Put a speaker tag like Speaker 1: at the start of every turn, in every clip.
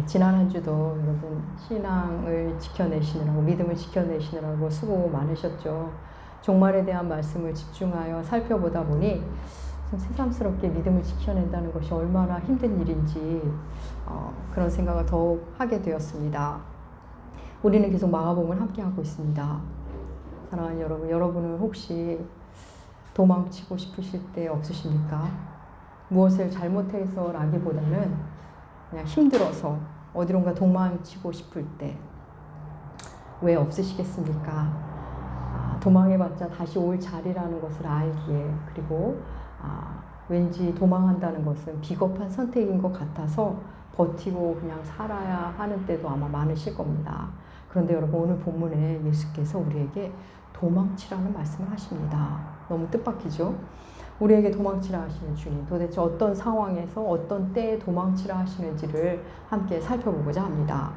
Speaker 1: 지난 한 주도 여러분 신앙을 지켜내시느라고, 믿음을 지켜내시느라고 수고 많으셨죠. 종말에 대한 말씀을 집중하여 살펴보다 보니 좀 새삼스럽게 믿음을 지켜낸다는 것이 얼마나 힘든 일인지 그런 생각을 더욱 하게 되었습니다. 우리는 계속 마가복음을 함께하고 있습니다. 사랑하는 여러분, 여러분은 혹시 도망치고 싶으실 때 없으십니까? 무엇을 잘못해서라기보다는 그냥 힘들어서 어디론가 도망치고 싶을 때 왜 없으시겠습니까? 도망해봤자 다시 올 자리라는 것을 알기에, 그리고 왠지 도망한다는 것은 비겁한 선택인 것 같아서 버티고 그냥 살아야 하는 때도 아마 많으실 겁니다. 그런데 여러분, 오늘 본문에 예수께서 우리에게 도망치라는 말씀을 하십니다. 너무 뜻밖이죠? 우리에게 도망치라 하시는 주님, 도대체 어떤 상황에서 어떤 때에 도망치라 하시는지를 함께 살펴보고자 합니다.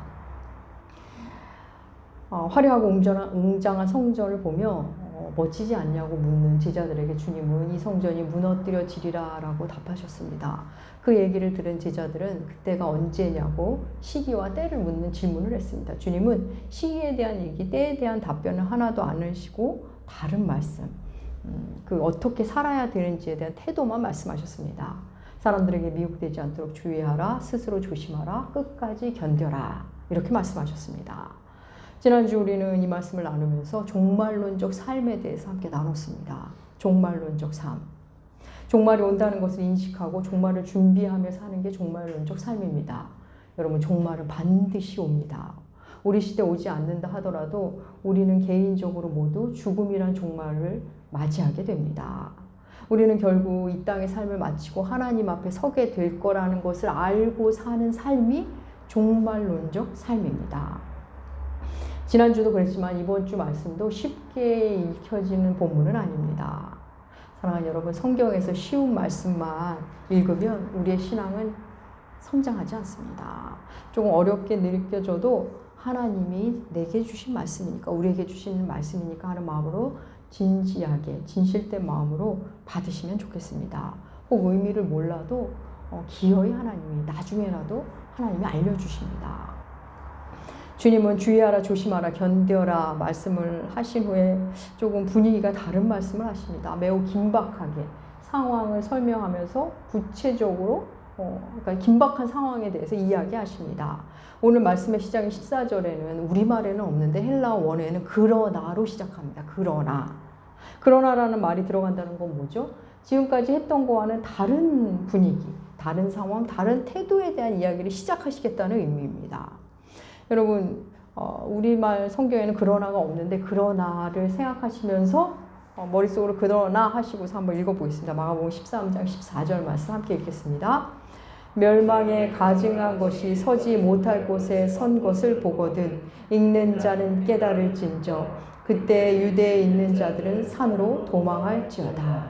Speaker 1: 화려하고 웅장한 성전을 보며 멋지지 않냐고 묻는 제자들에게 주님은 이 성전이 무너뜨려지리라 라고 답하셨습니다. 그 얘기를 들은 제자들은 그때가 언제냐고 시기와 때를 묻는 질문을 했습니다. 주님은 시기에 대한 얘기, 때에 대한 답변을 하나도 안 하시고 다른 말씀, 어떻게 살아야 되는지에 대한 태도만 말씀하셨습니다. 사람들에게 미혹되지 않도록 주의하라, 스스로 조심하라, 끝까지 견뎌라, 이렇게 말씀하셨습니다. 지난주 우리는 이 말씀을 나누면서 종말론적 삶에 대해서 함께 나눴습니다. 종말론적 삶. 종말이 온다는 것을 인식하고 종말을 준비하며 사는 게 종말론적 삶입니다. 여러분, 종말은 반드시 옵니다. 우리 시대 오지 않는다 하더라도 우리는 개인적으로 모두 죽음이란 종말을 맞이하게 됩니다. 우리는 결국 이 땅의 삶을 마치고 하나님 앞에 서게 될 거라는 것을 알고 사는 삶이 종말론적 삶입니다. 지난주도 그랬지만 이번 주 말씀도 쉽게 읽혀지는 본문은 아닙니다. 사랑하는 여러분, 성경에서 쉬운 말씀만 읽으면 우리의 신앙은 성장하지 않습니다. 조금 어렵게 느껴져도 하나님이 내게 주신 말씀이니까, 우리에게 주신 말씀이니까 하는 마음으로 진지하게, 진실된 마음으로 받으시면 좋겠습니다. 혹 의미를 몰라도 기어이 하나님이 나중에라도 하나님이 알려주십니다. 주님은 주의하라, 조심하라, 견뎌라 말씀을 하신 후에 조금 분위기가 다른 말씀을 하십니다. 매우 긴박하게 상황을 설명하면서 구체적으로 그러니까 긴박한 상황에 대해서 이야기하십니다. 오늘 말씀의 시작인 14절에는 우리말에는 없는데 헬라어 원어에는 그러나로 시작합니다. 그러나라는 말이 들어간다는 건 뭐죠? 지금까지 했던 거와는 다른 분위기, 다른 상황, 다른 태도에 대한 이야기를 시작하시겠다는 의미입니다. 여러분, 우리말 성경에는 그러나가 없는데 그러나를 생각하시면서 머릿속으로 그러나 하시고서 한번 읽어보겠습니다. 마가복음 13장 14절 말씀 함께 읽겠습니다. 멸망에 가증한 것이 서지 못할 곳에 선 것을 보거든 읽는 자는 깨달을진저 그때 유대에 있는 자들은 산으로 도망할지어다.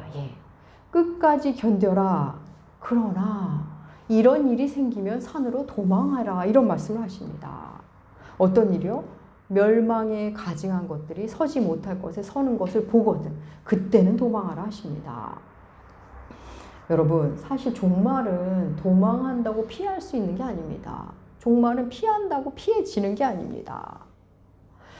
Speaker 1: 끝까지 견뎌라. 그러나 이런 일이 생기면 산으로 도망하라. 이런 말씀을 하십니다. 어떤 일이요? 멸망에 가증한 것들이 서지 못할 것에 서는 것을 보거든 그때는 도망하라 하십니다. 여러분, 사실 종말은 도망한다고 피할 수 있는 게 아닙니다. 종말은 피한다고 피해지는 게 아닙니다.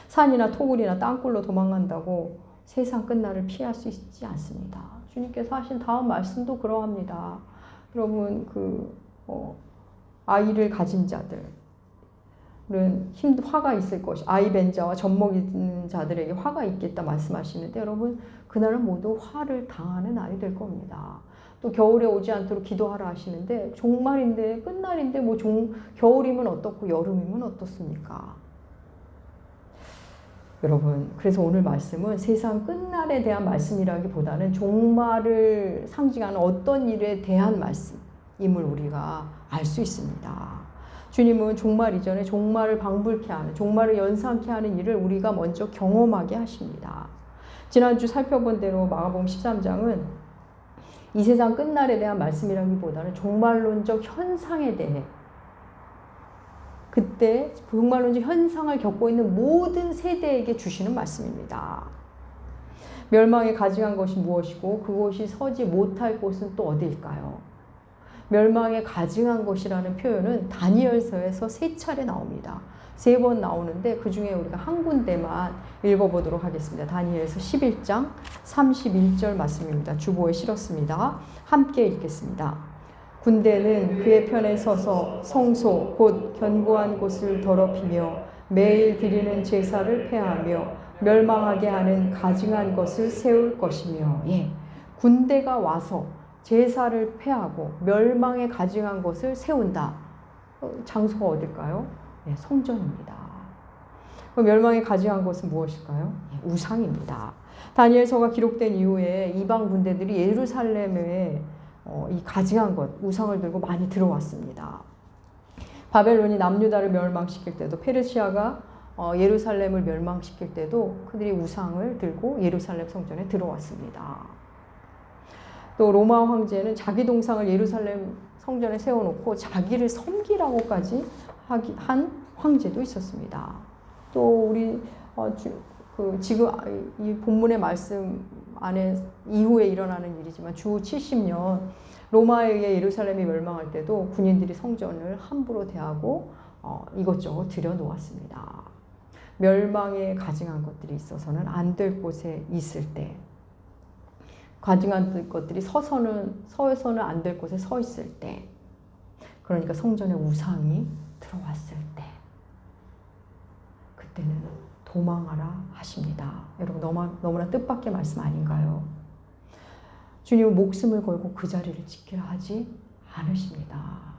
Speaker 1: 산이나 토굴이나 땅굴로 도망간다고 세상 끝날을 피할 수 있지 않습니다. 주님께서 하신 다음 말씀도 그러합니다. 여러분, 아이를 가진 자들은 화가 있을 것이, 아이 벤 자와 젖먹 있는 자들에게 화가 있겠다 말씀하시는데, 여러분, 그날은 모두 화를 당하는 날이 될 겁니다. 또 겨울에 오지 않도록 기도하라 하시는데, 종말인데, 끝날인데, 겨울이면 어떻고 여름이면 어떻습니까? 여러분, 그래서 오늘 말씀은 세상 끝날에 대한 말씀이라기보다는 종말을 상징하는 어떤 일에 대한 말씀임을 우리가 알 수 있습니다. 주님은 종말 이전에 종말을 방불케 하는, 종말을 연상케 하는 일을 우리가 먼저 경험하게 하십니다. 지난주 살펴본 대로 마가복음 13장은 이 세상 끝날에 대한 말씀이라기보다는 종말론적 현상에 대해, 그때 종말론적 현상을 겪고 있는 모든 세대에게 주시는 말씀입니다. 멸망에 가증한 것이 무엇이고 그곳이 서지 못할 곳은 또 어디일까요? 멸망에 가증한 것이라는 표현은 다니엘서에서 3차례 나옵니다. 3번 나오는데 그 중에 우리가 한 군데만 읽어보도록 하겠습니다. 다니엘서 11장 31절 말씀입니다. 주보에 실었습니다. 함께 읽겠습니다. 군대는 그의 편에 서서 성소 곧 견고한 곳을 더럽히며 매일 드리는 제사를 폐하며 멸망하게 하는 가증한 것을 세울 것이며, 예, 군대가 와서 제사를 폐하고 멸망에 가증한 것을 세운다. 장소가 어딜까요? 예, 성전입니다. 그럼 멸망에 가증한 것은 무엇일까요? 예, 우상입니다. 다니엘서가 기록된 이후에 이방 군대들이 예루살렘에 이 가증한 것, 우상을 들고 많이 들어왔습니다. 바벨론이 남유다를 멸망시킬 때도, 페르시아가 예루살렘을 멸망시킬 때도 그들이 우상을 들고 예루살렘 성전에 들어왔습니다. 또 로마 황제는 자기 동상을 예루살렘 성전에 세워놓고 자기를 섬기라고까지 한 황제도 있었습니다. 또 우리 지금 이 본문의 말씀 안에 이후에 일어나는 일이지만 주 70년 로마에 의해 예루살렘이 멸망할 때도 군인들이 성전을 함부로 대하고 이것저것 들여놓았습니다. 멸망에 가증한 것들이 있어서는 안 될 곳에 있을 때, 가증한 것들이 서서는 안 될 곳에 서 있을 때, 그러니까 성전에 우상이 들어왔을 때, 그때는 도망하라 하십니다. 여러분 너무나 뜻밖의 말씀 아닌가요? 주님은 목숨을 걸고 그 자리를 지키라 하지 않으십니다.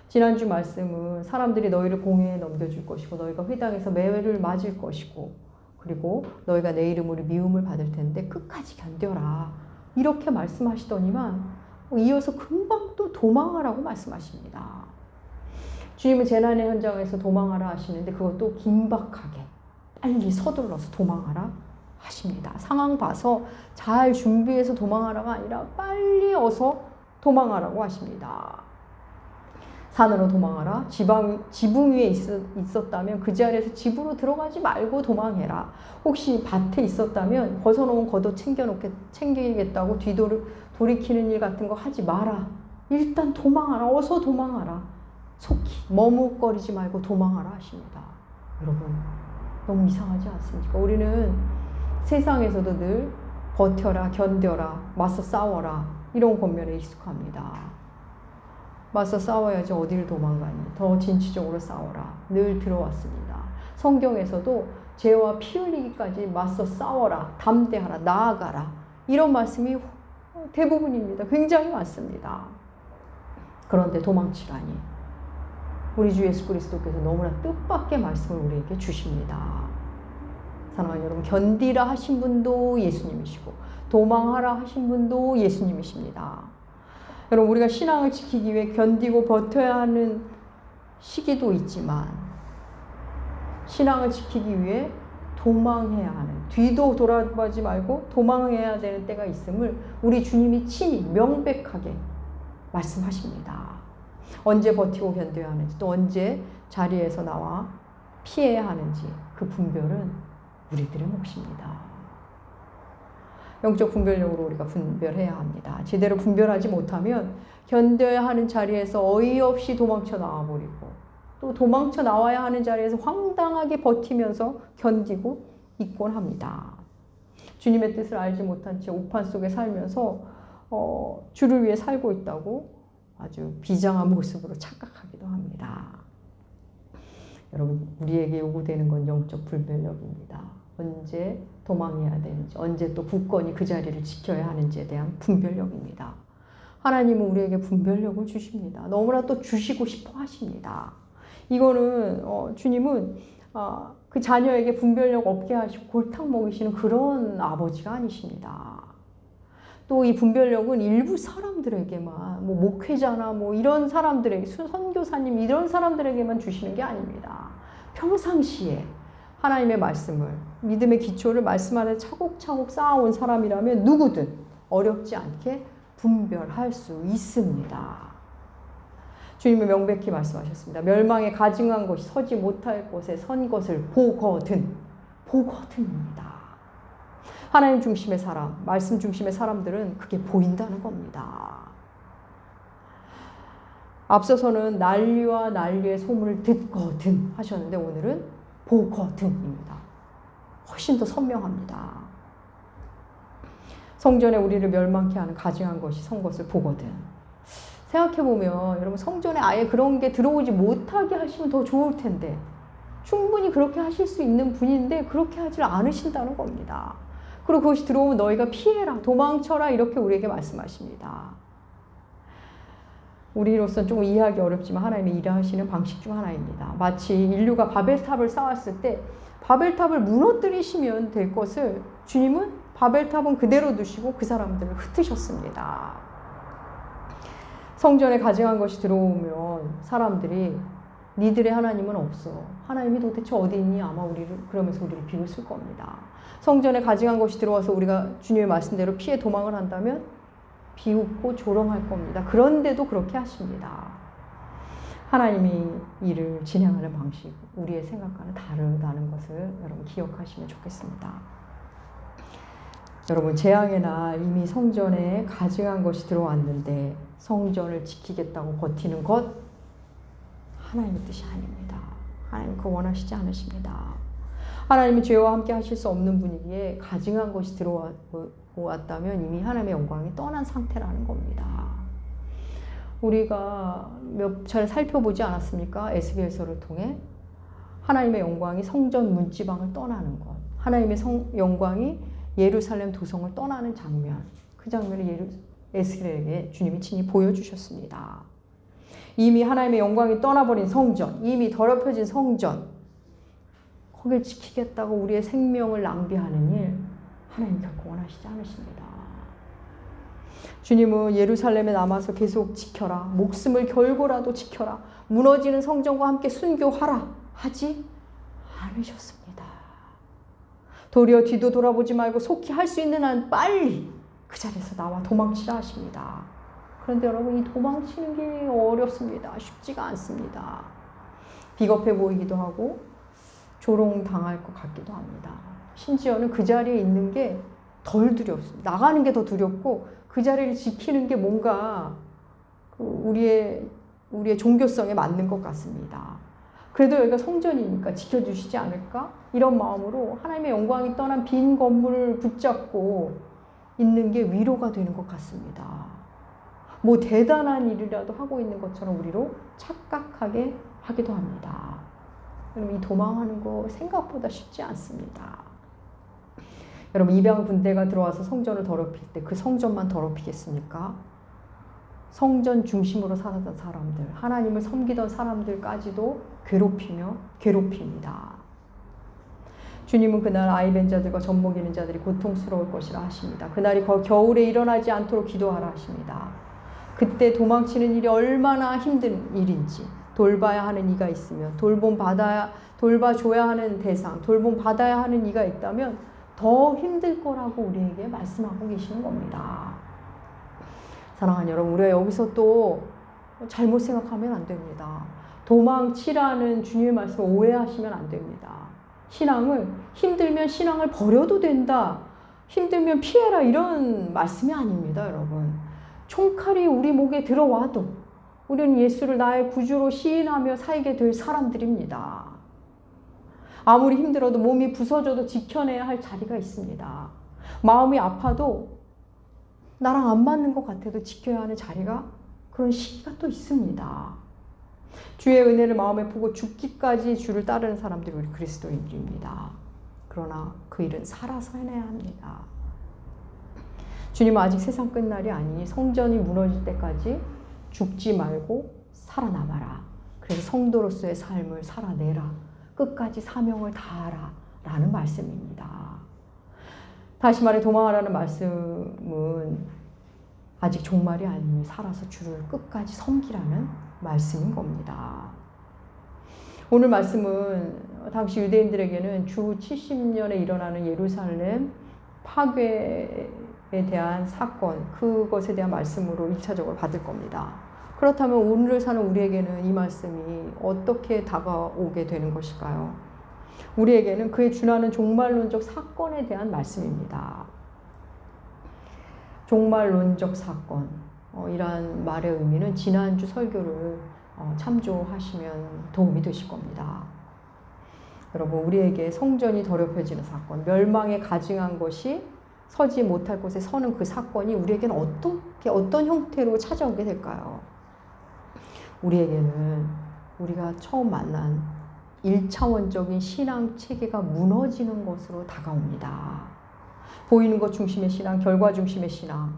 Speaker 1: 지난주 말씀은 사람들이 너희를 공회에 넘겨줄 것이고 너희가 회당에서 매를 맞을 것이고 그리고 너희가 내 이름으로 미움을 받을 텐데 끝까지 견뎌라, 이렇게 말씀하시더니만 이어서 금방 또 도망하라고 말씀하십니다. 주님은 재난의 현장에서 도망하라 하시는데 그것도 긴박하게 빨리 서둘러서 도망하라 하십니다. 상황 봐서 잘 준비해서 도망하라가 아니라 빨리 어서 도망하라고 하십니다. 산으로 도망하라. 지붕 위에 있었다면 그 자리에서 집으로 들어가지 말고 도망해라. 혹시 밭에 있었다면 벗어놓은 겉옷 챙기겠다고 돌이키는 일 같은 거 하지 마라. 일단 도망하라. 어서 도망하라. 속히 머뭇거리지 말고 도망하라 하십니다. 여러분 너무 이상하지 않습니까? 우리는 세상에서도 늘 버텨라, 견뎌라, 맞서 싸워라, 이런 권면에 익숙합니다. 맞서 싸워야지 어디를 도망가니, 더 진취적으로 싸워라, 늘 들어왔습니다. 성경에서도 죄와 피 흘리기까지 맞서 싸워라, 담대하라, 나아가라, 이런 말씀이 대부분입니다. 굉장히 많습니다. 그런데 도망치라니, 우리 주 예수 그리스도께서 너무나 뜻밖의 말씀을 우리에게 주십니다. 사랑하는 여러분, 견디라 하신 분도 예수님이시고 도망하라 하신 분도 예수님이십니다. 여러분, 우리가 신앙을 지키기 위해 견디고 버텨야 하는 시기도 있지만 신앙을 지키기 위해 도망해야 하는, 뒤도 돌아보지 말고 도망해야 되는 때가 있음을 우리 주님이 친히 명백하게 말씀하십니다. 언제 버티고 견뎌야 하는지, 또 언제 자리에서 나와 피해야 하는지, 그 분별은 우리들의 몫입니다. 영적 분별력으로 우리가 분별해야 합니다. 제대로 분별하지 못하면 견뎌야 하는 자리에서 어이없이 도망쳐 나와버리고, 또 도망쳐 나와야 하는 자리에서 황당하게 버티면서 견디고 있곤 합니다. 주님의 뜻을 알지 못한 채 오판 속에 살면서 주를 위해 살고 있다고 아주 비장한 모습으로 착각하기도 합니다. 여러분, 우리에게 요구되는 건 영적 분별력입니다. 언제 도망해야 되는지, 언제 또 굳건히 그 자리를 지켜야 하는지에 대한 분별력입니다. 하나님은 우리에게 분별력을 주십니다. 너무나 또 주시고 싶어 하십니다. 이거는 주님은 그 자녀에게 분별력 없게 하시고 골탕 먹이시는 그런 아버지가 아니십니다. 또 이 분별력은 일부 사람들에게만, 목회자나 이런 사람들에게, 선교사님 이런 사람들에게만 주시는 게 아닙니다. 평상시에 하나님의 말씀을, 믿음의 기초를 말씀 안에 차곡차곡 쌓아온 사람이라면 누구든 어렵지 않게 분별할 수 있습니다. 주님은 명백히 말씀하셨습니다. 멸망에 가증한 것이 서지 못할 곳에 선 것을 보거든입니다. 하나님 중심의 사람, 말씀 중심의 사람들은 그게 보인다는 겁니다. 앞서서는 난리와 난리의 소문을 듣거든 하셨는데 오늘은 보거든입니다. 훨씬 더 선명합니다. 성전에 우리를 멸망케 하는 가증한 것이 선 것을 보거든. 생각해보면 여러분 성전에 아예 그런 게 들어오지 못하게 하시면 더 좋을 텐데 충분히 그렇게 하실 수 있는 분인데 그렇게 하지 않으신다는 겁니다. 그리고 그것이 들어오면 너희가 피해라, 도망쳐라 이렇게 우리에게 말씀하십니다. 우리로서는 조금 이해하기 어렵지만 하나님이 일하시는 방식 중 하나입니다. 마치 인류가 바벨탑을 쌓았을 때 바벨탑을 무너뜨리시면 될 것을 주님은 바벨탑은 그대로 두시고 그 사람들을 흩으셨습니다. 성전에 가증한 것이 들어오면 사람들이 니들의 하나님은 없어. 하나님이 도대체 어디 있니? 아마 그러면서 우리를 비웃을 겁니다. 성전에 가증한 것이 들어와서 우리가 주님의 말씀대로 피해 도망을 한다면 비웃고 조롱할 겁니다. 그런데도 그렇게 하십니다. 하나님이 일을 진행하는 방식, 우리의 생각과는 다르다는 것을 여러분 기억하시면 좋겠습니다. 여러분 재앙의 날 이미 성전에 가증한 것이 들어왔는데 성전을 지키겠다고 버티는 것 하나님의 뜻이 아닙니다. 하나님 그거 원하시지 않으십니다. 하나님이 죄와 함께 하실 수 없는 분위기에 가증한 것이 들어왔다면 이미 하나님의 영광이 떠난 상태라는 겁니다. 우리가 몇 차례 살펴보지 않았습니까? 에스겔서를 통해 하나님의 영광이 성전 문지방을 떠나는 것, 하나님의 영광이 예루살렘 도성을 떠나는 장면, 그 장면을 에스겔에게 주님이 친히 보여주셨습니다. 이미 하나님의 영광이 떠나버린 성전, 이미 더럽혀진 성전, 거길 지키겠다고 우리의 생명을 낭비하는 일, 하나님 결코 원하시지 않으십니다. 주님은 예루살렘에 남아서 계속 지켜라, 목숨을 걸고라도 지켜라, 무너지는 성전과 함께 순교하라 하지 않으셨습니다. 도리어 뒤도 돌아보지 말고 속히 할 수 있는 한 빨리 그 자리에서 나와 도망치라 하십니다. 그런데 여러분 이 도망치는 게 어렵습니다. 쉽지가 않습니다. 비겁해 보이기도 하고 조롱당할 것 같기도 합니다. 심지어는 그 자리에 있는 게 덜 두렵습니다. 나가는 게 더 두렵고 그 자리를 지키는 게 뭔가 우리의 종교성에 맞는 것 같습니다. 그래도 여기가 성전이니까 지켜주시지 않을까? 이런 마음으로 하나님의 영광이 떠난 빈 건물을 붙잡고 있는 게 위로가 되는 것 같습니다. 뭐 대단한 일이라도 하고 있는 것처럼 우리로 착각하게 하기도 합니다. 여러분 이 도망하는 거 생각보다 쉽지 않습니다. 여러분 이방 군대가 들어와서 성전을 더럽힐 때 그 성전만 더럽히겠습니까? 성전 중심으로 살았던 사람들, 하나님을 섬기던 사람들까지도 괴롭힙니다. 주님은 그날 아이벤 자들과 젖먹이는 자들이 고통스러울 것이라 하십니다. 그날이 겨울에 일어나지 않도록 기도하라 하십니다. 그때 도망치는 일이 얼마나 힘든 일인지 돌봐야 하는 이가 있으면 돌봐줘야 하는 대상, 돌봄받아야 하는 이가 있다면 더 힘들 거라고 우리에게 말씀하고 계시는 겁니다. 사랑하는 여러분, 우리가 여기서 또 잘못 생각하면 안 됩니다. 도망치라는 주님의 말씀을 오해하시면 안 됩니다. 신앙을 힘들면 신앙을 버려도 된다. 힘들면 피해라 이런 말씀이 아닙니다, 여러분. 총칼이 우리 목에 들어와도 우리는 예수를 나의 구주로 시인하며 살게 될 사람들입니다. 아무리 힘들어도 몸이 부서져도 지켜내야 할 자리가 있습니다. 마음이 아파도 나랑 안 맞는 것 같아도 지켜야 하는 자리가 그런 시기가 또 있습니다. 주의 은혜를 마음에 품고 죽기까지 주를 따르는 사람들이 우리 그리스도인들입니다. 그러나 그 일은 살아서 해내야 합니다. 주님은 아직 세상 끝날이 아니니 성전이 무너질 때까지 죽지 말고 살아남아라. 그래서 성도로서의 삶을 살아내라. 끝까지 사명을 다하라 라는 말씀입니다. 다시 말해 도망하라는 말씀은 아직 종말이 아니니 살아서 주를 끝까지 섬기라는 말씀인 겁니다. 오늘 말씀은 당시 유대인들에게는 주 70년에 일어나는 예루살렘 파괴에 대한 사건, 그것에 대한 말씀으로 1차적으로 받을 겁니다. 그렇다면 오늘을 사는 우리에게는 이 말씀이 어떻게 다가오게 되는 것일까요? 우리에게는 그에 준하는 종말론적 사건에 대한 말씀입니다. 종말론적 사건. 이란 말의 의미는 지난주 설교를 참조하시면 도움이 되실 겁니다. 여러분, 우리에게 성전이 더럽혀지는 사건, 멸망에 가증한 것이 서지 못할 곳에 서는 그 사건이 우리에게는 어떤 형태로 찾아오게 될까요? 우리에게는 우리가 처음 만난 1차원적인 신앙 체계가 무너지는 것으로 다가옵니다. 보이는 것 중심의 신앙, 결과 중심의 신앙,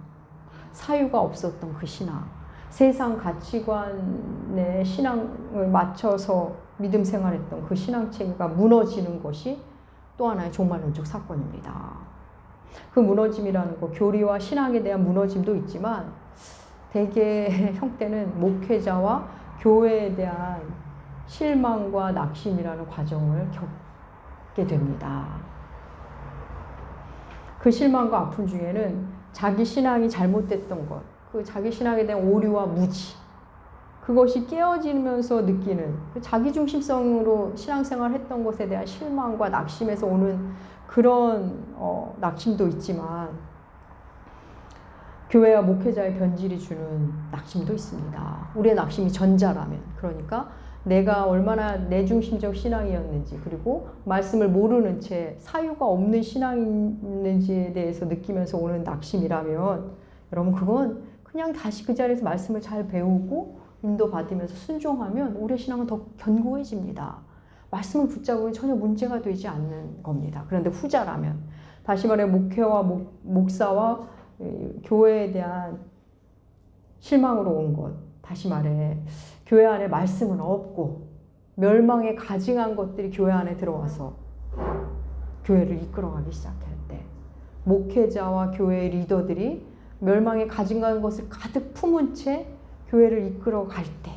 Speaker 1: 사유가 없었던 그 신앙, 세상 가치관의 신앙을 맞춰서 믿음 생활했던 그 신앙 체계가 무너지는 것이 또 하나의 종말론적 사건입니다. 그 무너짐이라는 것, 교리와 신앙에 대한 무너짐도 있지만 대개의 형태는 목회자와 교회에 대한 실망과 낙심이라는 과정을 겪게 됩니다. 그 실망과 아픔 중에는 자기 신앙이 잘못됐던 것, 그 자기 신앙에 대한 오류와 무지, 그것이 깨어지면서 느끼는 그 자기중심성으로 신앙생활 했던 것에 대한 실망과 낙심에서 오는 그런 낙심도 있지만 교회와 목회자의 변질이 주는 낙심도 있습니다. 우리의 낙심이 전자라면, 그러니까 내가 얼마나 내중심적 신앙이었는지, 그리고 말씀을 모르는 채 사유가 없는 신앙이었는지에 대해서 느끼면서 오는 낙심이라면, 여러분, 그건 그냥 다시 그 자리에서 말씀을 잘 배우고 인도받으면서 순종하면 우리의 신앙은 더 견고해집니다. 말씀을 붙잡으면 전혀 문제가 되지 않는 겁니다. 그런데 후자라면, 다시 말해 목회와 목사와 교회에 대한 실망으로 온 것, 다시 말해 교회 안에 말씀은 없고 멸망에 가증한 것들이 교회 안에 들어와서 교회를 이끌어가기 시작할 때, 목회자와 교회의 리더들이 멸망에 가증한 것을 가득 품은 채 교회를 이끌어갈 때,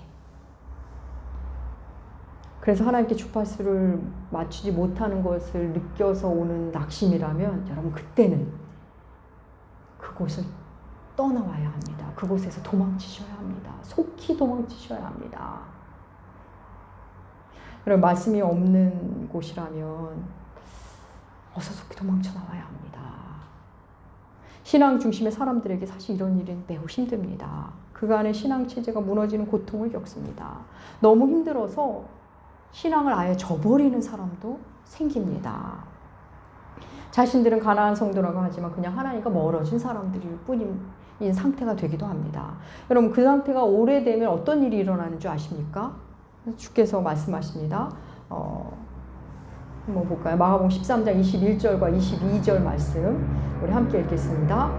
Speaker 1: 그래서 하나님께 주파수를 맞추지 못하는 것을 느껴서 오는 낙심이라면, 여러분, 그때는 그곳을 떠나와야 합니다. 그곳에서 도망치셔야 합니다. 속히 도망치셔야 합니다. 여러분, 말씀이 없는 곳이라면 어서 속히 도망쳐 나와야 합니다. 신앙 중심의 사람들에게 사실 이런 일은 매우 힘듭니다. 그간의 신앙 체제가 무너지는 고통을 겪습니다. 너무 힘들어서 신앙을 아예 저버리는 사람도 생깁니다. 자신들은 가난한 성도라고 하지만 그냥 하나님과 멀어진 사람들일 뿐인 상태가 되기도 합니다. 여러분, 그 상태가 오래되면 어떤 일이 일어나는 줄 아십니까? 주께서 말씀하십니다. 한번 볼까요? 마가복음 13장 21절과 22절 말씀 우리 함께 읽겠습니다.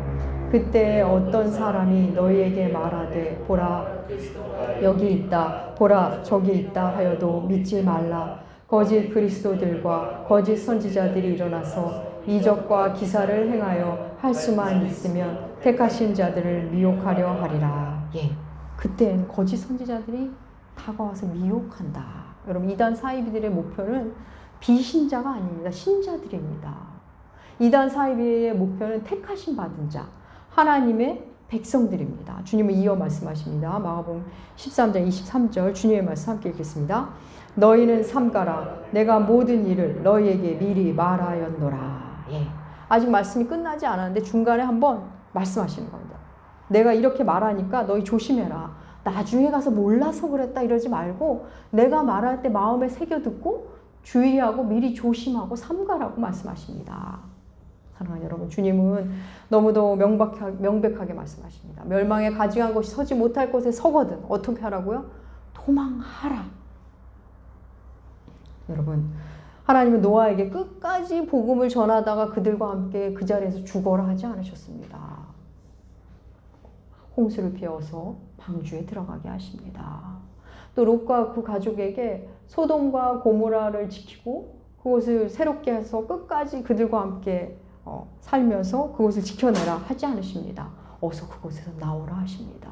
Speaker 1: 그때 어떤 사람이 너희에게 말하되 보라 여기 있다, 보라 저기 있다 하여도 믿지 말라. 거짓 그리스도들과 거짓 선지자들이 일어나서 이적과 기사를 행하여 할 수만 있으면 택하신 자들을 미혹하려 하리라. 예, 그때는 거짓 선지자들이 다가와서 미혹한다. 여러분, 이단 사이비들의 목표는 비신자가 아닙니다. 신자들입니다. 이단 사이비의 목표는 택하신 받은 자, 하나님의 백성들입니다. 주님은 이어 말씀하십니다. 마가복음 13장 23절 주님의 말씀 함께 읽겠습니다. 너희는 삼가라. 내가 모든 일을 너희에게 미리 말하였노라. 예. 아직 말씀이 끝나지 않았는데 중간에 한번 말씀하시는 겁니다. 내가 이렇게 말하니까 너희 조심해라. 나중에 가서 몰라서 그랬다 이러지 말고 내가 말할 때 마음에 새겨듣고 주의하고 미리 조심하고 삼가라고 말씀하십니다. 사랑하는 여러분, 주님은 너무도 명백하게 말씀하십니다. 멸망에 가증한 것이 서지 못할 곳에 서거든 어떻게 하라고요? 도망하라. 여러분, 하나님은 노아에게 끝까지 복음을 전하다가 그들과 함께 그 자리에서 죽어라 하지 않으셨습니다. 홍수를 피워서 방주에 들어가게 하십니다. 또 롯과 그 가족에게 소돔과 고모라를 지키고 그곳을 새롭게 해서 끝까지 그들과 함께 살면서 그곳을 지켜내라 하지 않으십니다. 어서 그곳에서 나오라 하십니다.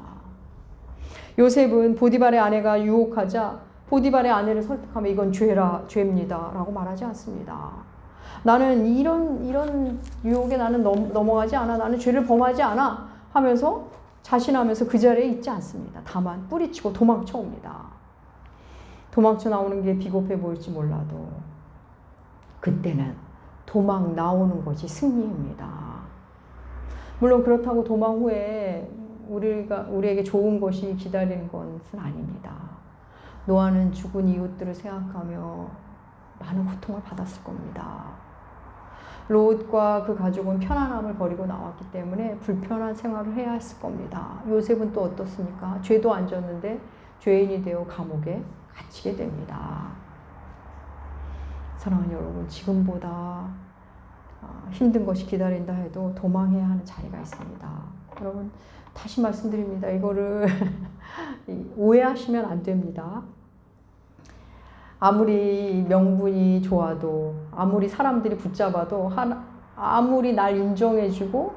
Speaker 1: 요셉은 보디발의 아내가 유혹하자 보디발의 아내를 설득하면 이건 죄입니다 라고 말하지 않습니다. 나는 이런 유혹에 나는 넘어가지 않아. 나는 죄를 범하지 않아 하면서 자신하면서 그 자리에 있지 않습니다. 다만 뿌리치고 도망쳐 옵니다. 도망쳐 나오는 게 비겁해 보일지 몰라도 그때는 도망 나오는 것이 승리입니다. 물론 그렇다고 도망 후에 우리에게 좋은 것이 기다리는 것은 아닙니다. 노아는 죽은 이웃들을 생각하며 많은 고통을 받았을 겁니다. 롯과 그 가족은 편안함을 버리고 나왔기 때문에 불편한 생활을 해야 했을 겁니다. 요셉은 또 어떻습니까? 죄도 안 졌는데 죄인이 되어 감옥에 갇히게 됩니다. 사랑하는 여러분, 지금보다 힘든 것이 기다린다 해도 도망해야 하는 자리가 있습니다. 여러분, 다시 말씀드립니다. 이거를 오해하시면 안 됩니다. 아무리 명분이 좋아도, 아무리 사람들이 붙잡아도, 아무리 날 인정해주고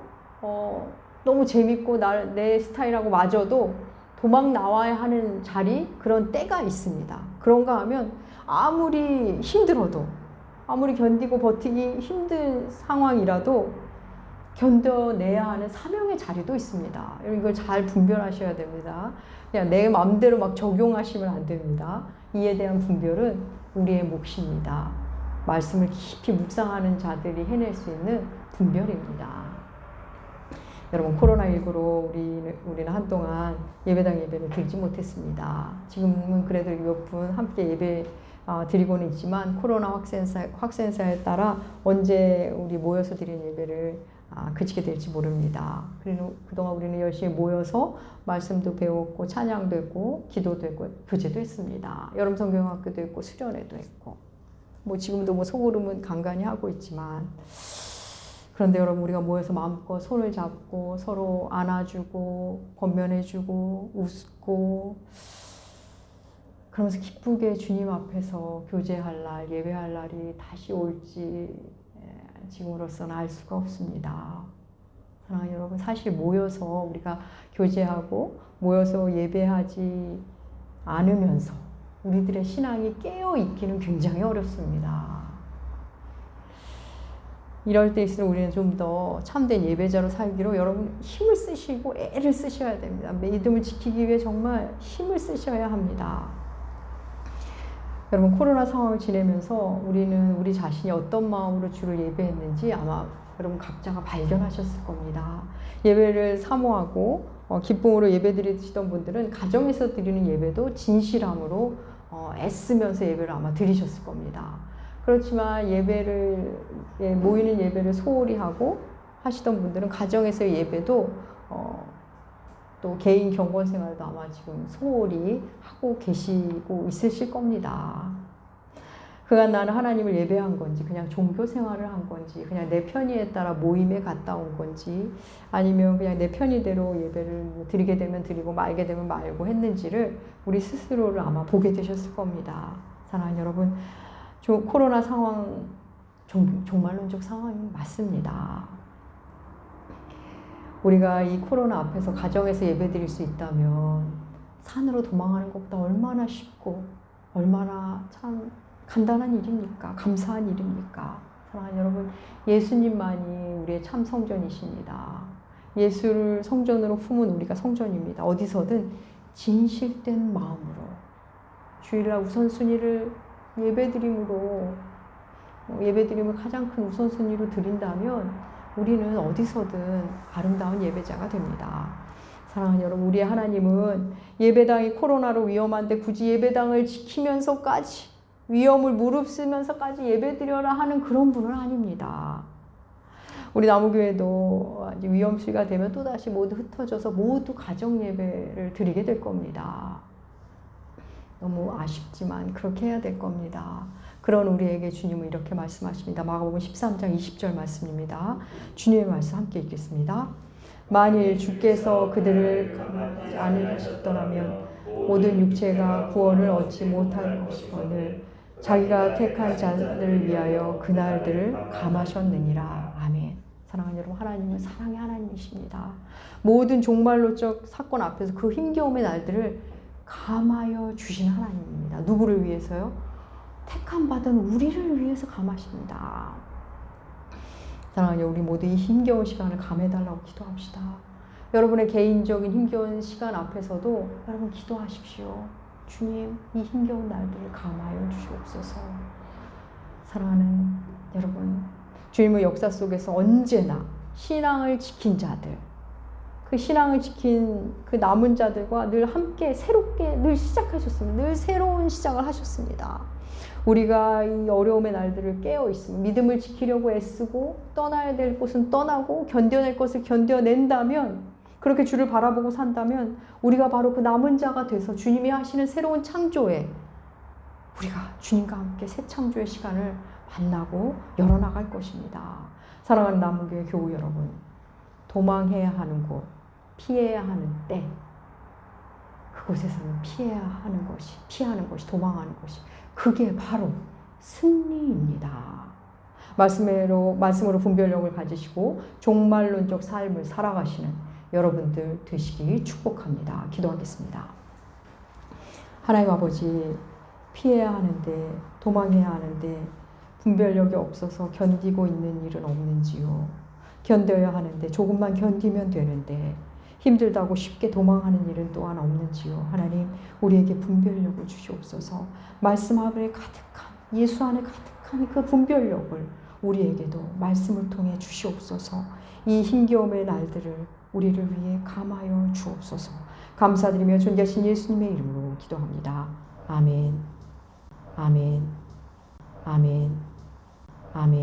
Speaker 1: 너무 재밌고 내 스타일하고 맞아도 도망 나와야 하는 자리, 그런 때가 있습니다. 그런가 하면 아무리 힘들어도, 아무리 견디고 버티기 힘든 상황이라도 견뎌내야 하는 사명의 자리도 있습니다. 이걸 잘 분별하셔야 됩니다. 그냥 내 마음대로 막 적용하시면 안 됩니다. 이에 대한 분별은 우리의 몫입니다. 말씀을 깊이 묵상하는 자들이 해낼 수 있는 분별입니다. 여러분, 코로나19로 우리는 한동안 예배당 예배를 드리지 못했습니다. 지금은 그래도 몇 분 함께 예배 드리고는 있지만 코로나 확산세에 따라 언제 우리 모여서 드리는 예배를 그치게 될지 모릅니다. 그리고 그동안 우리는 열심히 모여서 말씀도 배웠고 찬양도 했고 기도도 했고 교제도 했습니다. 여름 성경학교도 했고 수련회도 했고 지금도 소그룹은 간간히 하고 있지만, 그런데 여러분, 우리가 모여서 마음껏 손을 잡고 서로 안아주고 권면해주고 웃고 그러면서 기쁘게 주님 앞에서 교제할 날, 예배할 날이 다시 올지 지금으로서는 알 수가 없습니다. 사랑하는 여러분, 사실 모여서 우리가 교제하고 모여서 예배하지 않으면서 우리들의 신앙이 깨어있기는 굉장히 어렵습니다. 이럴 때 있으면 우리는 좀 더 참된 예배자로 살기로 여러분 힘을 쓰시고 애를 쓰셔야 됩니다. 믿음을 지키기 위해 정말 힘을 쓰셔야 합니다. 여러분, 코로나 상황을 지내면서 우리는 우리 자신이 어떤 마음으로 주를 예배했는지 아마 여러분 각자가 발견하셨을 겁니다. 예배를 사모하고 기쁨으로 예배 드리시던 분들은 가정에서 드리는 예배도 진실함으로 애쓰면서 예배를 아마 드리셨을 겁니다. 그렇지만 모이는 예배를 소홀히 하고 하시던 분들은 가정에서의 예배도 또 개인 경건 생활도 아마 지금 소홀히 하고 계시고 있으실 겁니다. 그간 나는 하나님을 예배한 건지, 그냥 종교 생활을 한 건지, 그냥 내 편의에 따라 모임에 갔다 온 건지, 아니면 그냥 내 편의대로 예배를 드리게 되면 드리고 말게 되면 말고 했는지를 우리 스스로를 아마 보게 되셨을 겁니다. 사랑하는 여러분, 코로나 상황, 종말론적 상황이 맞습니다. 우리가 이 코로나 앞에서 가정에서 예배 드릴 수 있다면 산으로 도망하는 것보다 얼마나 쉽고 얼마나 참 간단한 일입니까? 감사한 일입니까? 사랑하는 여러분, 예수님만이 우리의 참 성전이십니다. 예수를 성전으로 품은 우리가 성전입니다. 어디서든 진실된 마음으로 주일날 우선순위를 예배드림을 가장 큰 우선순위로 드린다면 우리는 어디서든 아름다운 예배자가 됩니다. 사랑하는 여러분, 우리의 하나님은 예배당이 코로나로 위험한데 굳이 예배당을 지키면서까지 위험을 무릅쓰면서까지 예배드려라 하는 그런 분은 아닙니다. 우리 나무교회도 위험 시기가 되면 또다시 모두 흩어져서 모두 가정 예배를 드리게 될 겁니다. 너무 아쉽지만 그렇게 해야 될 겁니다. 그런 우리에게 주님은 이렇게 말씀하십니다. 마가복음 13장 20절 말씀입니다. 주님의 말씀 함께 읽겠습니다. 만일 주께서 그들을 감하지 않으셨더라면 모든 육체가 구원을 얻지 못할 것이거늘 자기가 택한 자들을 위하여 그날들을 감하셨느니라. 아멘. 사랑하는 여러분, 하나님은 사랑의 하나님이십니다. 모든 종말론적 사건 앞에서 그 힘겨움의 날들을 감하여 주신 하나님입니다. 누구를 위해서요? 택함 받은 우리를 위해서 감하십니다. 사랑하는 우리 모두 이 힘겨운 시간을 감해달라고 기도합시다. 여러분의 개인적인 힘겨운 시간 앞에서도 여러분 기도하십시오. 주님, 이 힘겨운 날들을 감하여 주시옵소서. 사랑하는 여러분, 주님의 역사 속에서 언제나 신앙을 지킨 자들, 그 신앙을 지킨 그 남은 자들과 늘 함께 새롭게 늘 시작하셨습니다. 늘 새로운 시작을 하셨습니다. 우리가 이 어려움의 날들을 깨어 있으면 믿음을 지키려고 애쓰고 떠나야 될 곳은 떠나고 견뎌낼 것을 견뎌낸다면, 그렇게 주를 바라보고 산다면 우리가 바로 그 남은 자가 돼서 주님이 하시는 새로운 창조에 우리가 주님과 함께 새 창조의 시간을 만나고 열어나갈 것입니다. 사랑하는 남은교회 교우 여러분, 도망해야 하는 곳, 피해야 하는 때, 그곳에서는 피하는 것이, 도망하는 것이, 그게 바로 승리입니다. 말씀으로 분별력을 가지시고 종말론적 삶을 살아가시는 여러분들 되시기 축복합니다. 기도하겠습니다. 하나님 아버지, 피해야 하는데, 도망해야 하는데 분별력이 없어서 견디고 있는 일은 없는지요? 견뎌야 하는데, 조금만 견디면 되는데 힘들다고 쉽게 도망하는 일은 또한 없는지요? 하나님, 우리에게 분별력을 주시옵소서. 말씀 안에 가득한, 예수 안에 가득한 그 분별력을 우리에게도 말씀을 통해 주시옵소서. 이 힘겨움의 날들을 우리를 위해 감하여 주옵소서. 감사드리며 존귀하신 예수님의 이름으로 기도합니다. 아멘. 아멘. 아멘. 아멘.